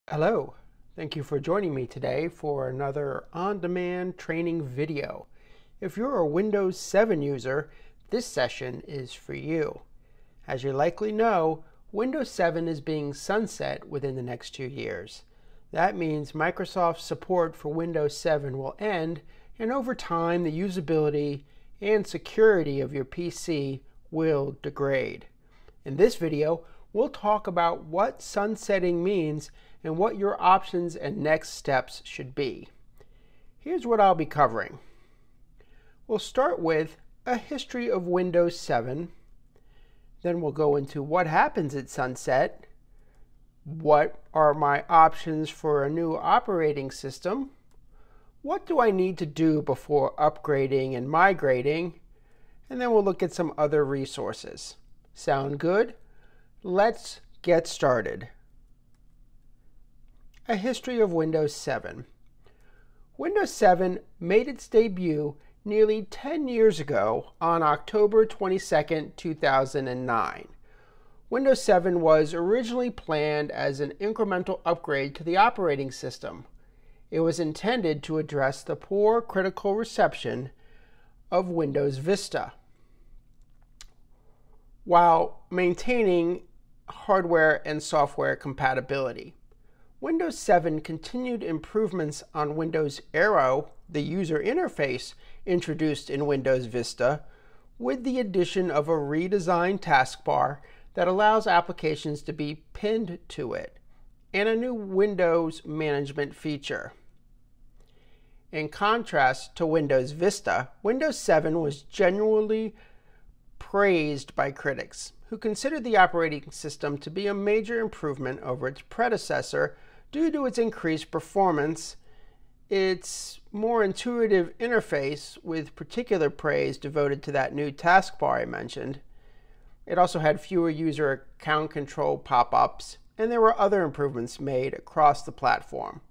Hello, thank you for joining me today for another on-demand training video. If you're a Windows 7 user, this session is for you. As you likely know, Windows 7 is being sunset within the next 2 years. That means Microsoft's support for Windows 7 will end, and over time the usability and security of your PC will degrade. In this video, we'll talk about what sunsetting means and what your options and next steps should be. Here's what I'll be covering. We'll start with a history of Windows 7. Then we'll go into what happens at sunset, what are my options for a new operating system, what do I need to do before upgrading and migrating, and then we'll look at some other resources. Sound good? Let's get started. A history of Windows 7. Windows 7 made its debut nearly 10 years ago on October 22, 2009. Windows 7 was originally planned as an incremental upgrade to the operating system. It was intended to address the poor critical reception of Windows Vista, while maintaining hardware and software compatibility. Windows 7 continued improvements on Windows Aero, the user interface introduced in Windows Vista, with the addition of a redesigned taskbar that allows applications to be pinned to it, and a new Windows management feature. In contrast to Windows Vista, Windows 7 was genuinely praised by critics, who considered the operating system to be a major improvement over its predecessor due to its increased performance, its more intuitive interface, with particular praise devoted to that new taskbar I mentioned. It also had fewer user account control pop-ups, and there were other improvements made across the platform.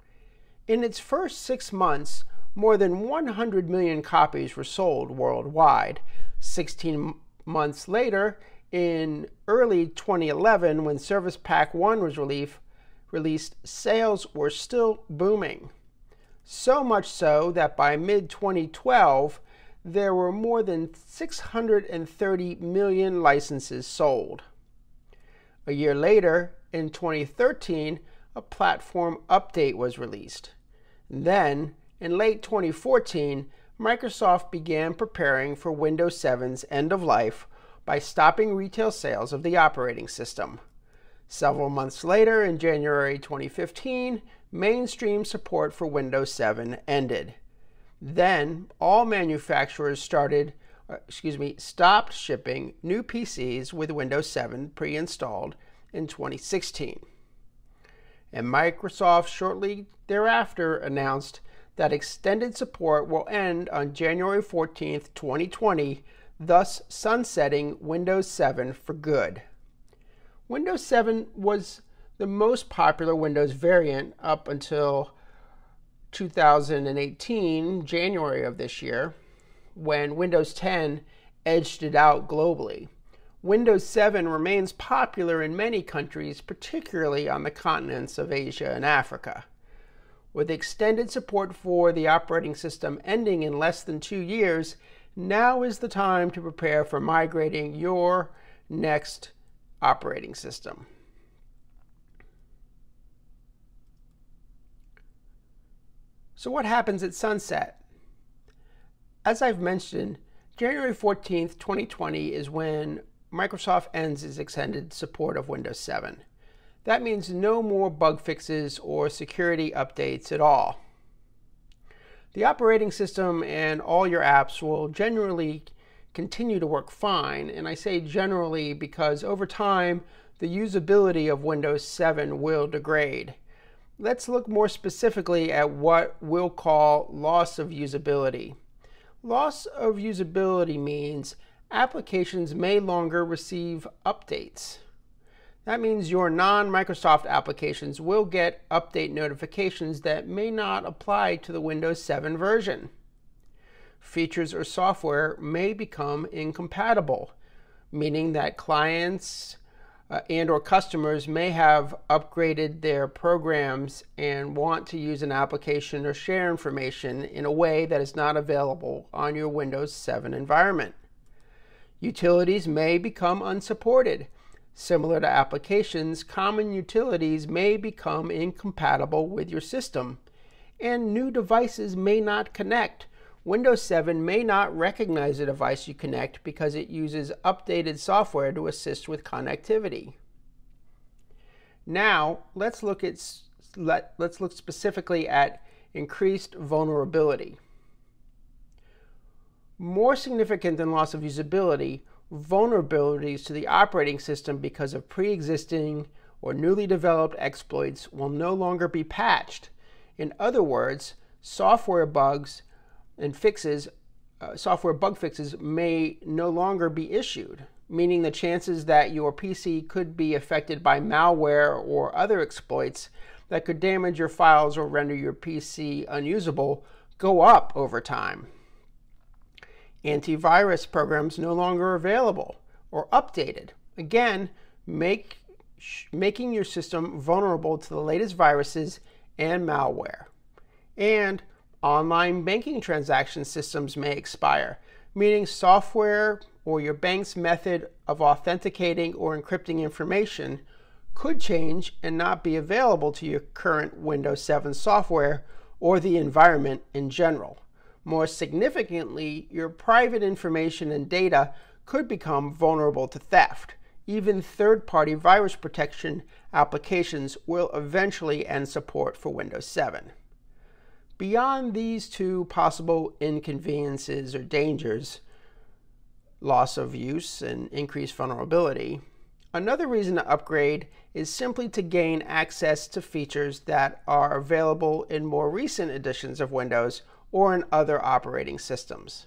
In its first 6 months, more than 100 million copies were sold worldwide. 16 months later, in early 2011, when Service Pack 1 was released, sales were still booming. So much so that by mid-2012, there were more than 630 million licenses sold. A year later, in 2013, a platform update was released. Then, in late 2014, Microsoft began preparing for Windows 7's end of life by stopping retail sales of the operating system. Several months later, in January 2015, mainstream support for Windows 7 ended. Then, all manufacturers stopped shipping new PCs with Windows 7 pre-installed in 2016. And Microsoft shortly thereafter announced that extended support will end on January 14, 2020, thus sunsetting Windows 7 for good. Windows 7 was the most popular Windows variant up until 2018, January of this year, when Windows 10 edged it out globally. Windows 7 remains popular in many countries, particularly on the continents of Asia and Africa. With extended support for the operating system ending in less than 2 years, now is the time to prepare for migrating your next operating system. So what happens at sunset? As I've mentioned, January 14th, 2020 is when Microsoft ends its extended support of Windows 7. That means no more bug fixes or security updates at all. The operating system and all your apps will generally continue to work fine, and I say generally because over time the usability of Windows 7 will degrade. Let's look more specifically at what we'll call loss of usability. Loss of usability means applications may longer receive updates. That means your non-Microsoft applications will get update notifications that may not apply to the Windows 7 version. Features or software may become incompatible, meaning that clients and/or customers may have upgraded their programs and want to use an application or share information in a way that is not available on your Windows 7 environment. Utilities may become unsupported. Similar to applications, common utilities may become incompatible with your system, and new devices may not connect. Windows 7 may not recognize a device you connect because it uses updated software to assist with connectivity. Now, let's look specifically at increased vulnerability. More significant than loss of usability, vulnerabilities to the operating system because of pre-existing or newly developed exploits will no longer be patched. In other words, software bug fixes may no longer be issued, meaning the chances that your PC could be affected by malware or other exploits that could damage your files or render your PC unusable go up over time. Antivirus programs no longer available or updated. Again, making your system vulnerable to the latest viruses and malware. And online banking transaction systems may expire, meaning software or your bank's method of authenticating or encrypting information could change and not be available to your current Windows 7 software or the environment in general. More significantly, your private information and data could become vulnerable to theft. Even third-party virus protection applications will eventually end support for Windows 7. Beyond these two possible inconveniences or dangers, loss of use and increased vulnerability, another reason to upgrade is simply to gain access to features that are available in more recent editions of Windows or in other operating systems.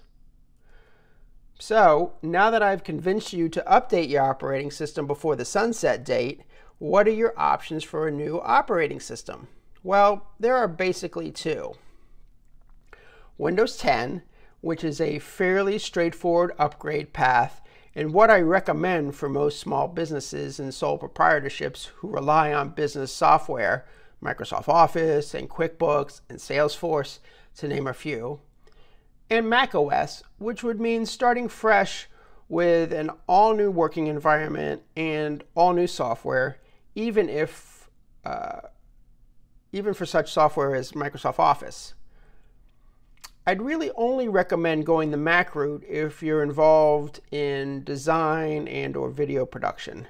So, now that I've convinced you to update your operating system before the sunset date, what are your options for a new operating system? Well, there are basically two. Windows 10, which is a fairly straightforward upgrade path, and what I recommend for most small businesses and sole proprietorships who rely on business software, Microsoft Office and QuickBooks and Salesforce, to name a few, and macOS, which would mean starting fresh with an all-new working environment and all-new software, even for such software as Microsoft Office. I'd really only recommend going the Mac route if you're involved in design and/or video production.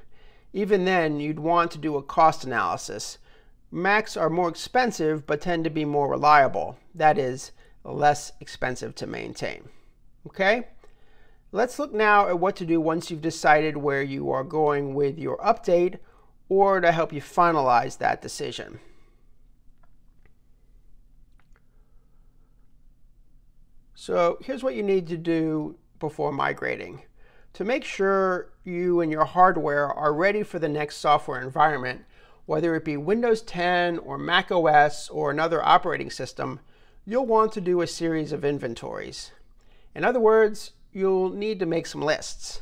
Even then, you'd want to do a cost analysis. Macs are more expensive but tend to be more reliable. That is, less expensive to maintain. Okay? Let's look now at what to do once you've decided where you are going with your update, or to help you finalize that decision. So here's what you need to do before migrating. To make sure you and your hardware are ready for the next software environment, whether it be Windows 10 or Mac OS or another operating system, you'll want to do a series of inventories. In other words, you'll need to make some lists.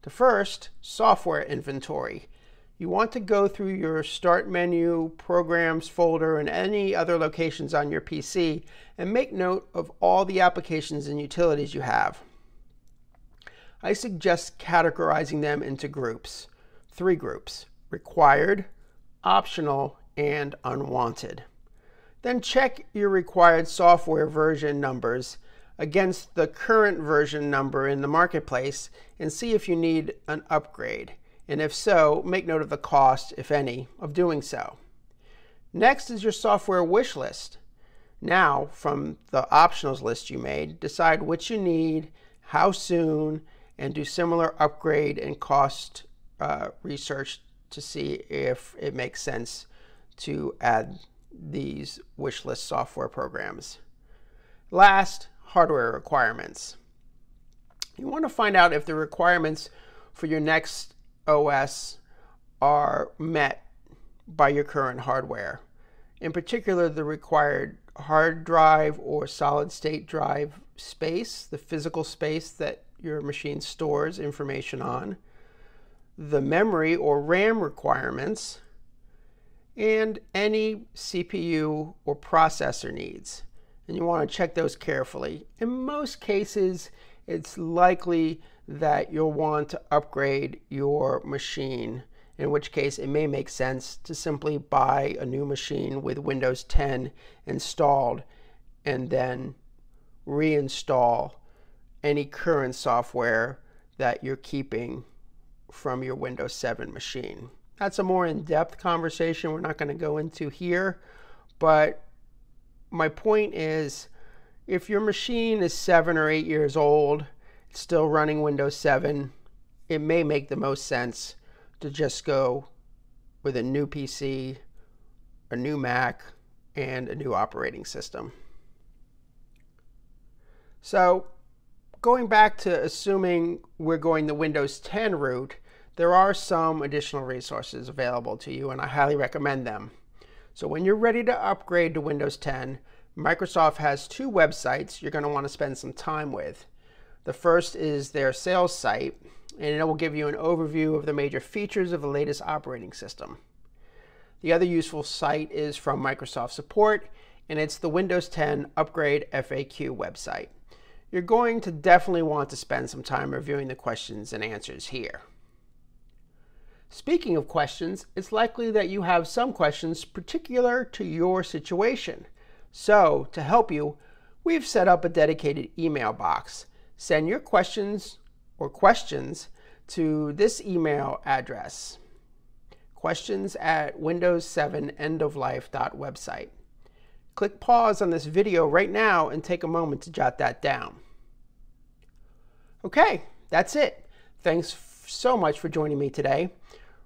The first, software inventory. You want to go through your Start menu, Programs folder, and any other locations on your PC and make note of all the applications and utilities you have. I suggest categorizing them into groups. 3 groups: required, optional, and unwanted. Then check your required software version numbers against the current version number in the marketplace and see if you need an upgrade. And if so, make note of the cost, if any, of doing so. Next is your software wish list. Now, from the optionals list you made, decide which you need, how soon, and do similar upgrade and cost research to see if it makes sense to add these wish list software programs. Last, hardware requirements. You want to find out if the requirements for your next OS are met by your current hardware. In particular, the required hard drive or solid state drive space, the physical space that your machine stores information on, the memory or RAM requirements, and any CPU or processor needs. And you want to check those carefully. In most cases, it's likely that you'll want to upgrade your machine, in which case it may make sense to simply buy a new machine with Windows 10 installed and then reinstall any current software that you're keeping from your Windows 7 machine. That's a more in-depth conversation we're not going to go into here, but my point is, if your machine is 7 or 8 years old, it's still running Windows 7, it may make the most sense to just go with a new PC, a new Mac, and a new operating system. So, going back to assuming we're going the Windows 10 route, there are some additional resources available to you, and I highly recommend them. So when you're ready to upgrade to Windows 10, Microsoft has 2 websites you're going to want to spend some time with. The first is their sales site, and it will give you an overview of the major features of the latest operating system. The other useful site is from Microsoft Support, and it's the Windows 10 Upgrade FAQ website. You're going to definitely want to spend some time reviewing the questions and answers here. Speaking of questions, it's likely that you have some questions particular to your situation. So, to help you, we've set up a dedicated email box. Send your questions to this email address, questions@windows7endoflife.website. Click pause on this video right now and take a moment to jot that down. Okay, that's it. Thanks so much for joining me today.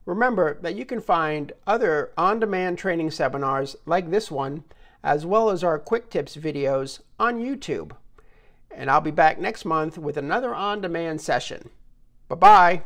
Remember that you can find other on-demand training seminars like this one, as well as our quick tips videos on YouTube. And I'll be back next month with another on-demand session. Bye-bye.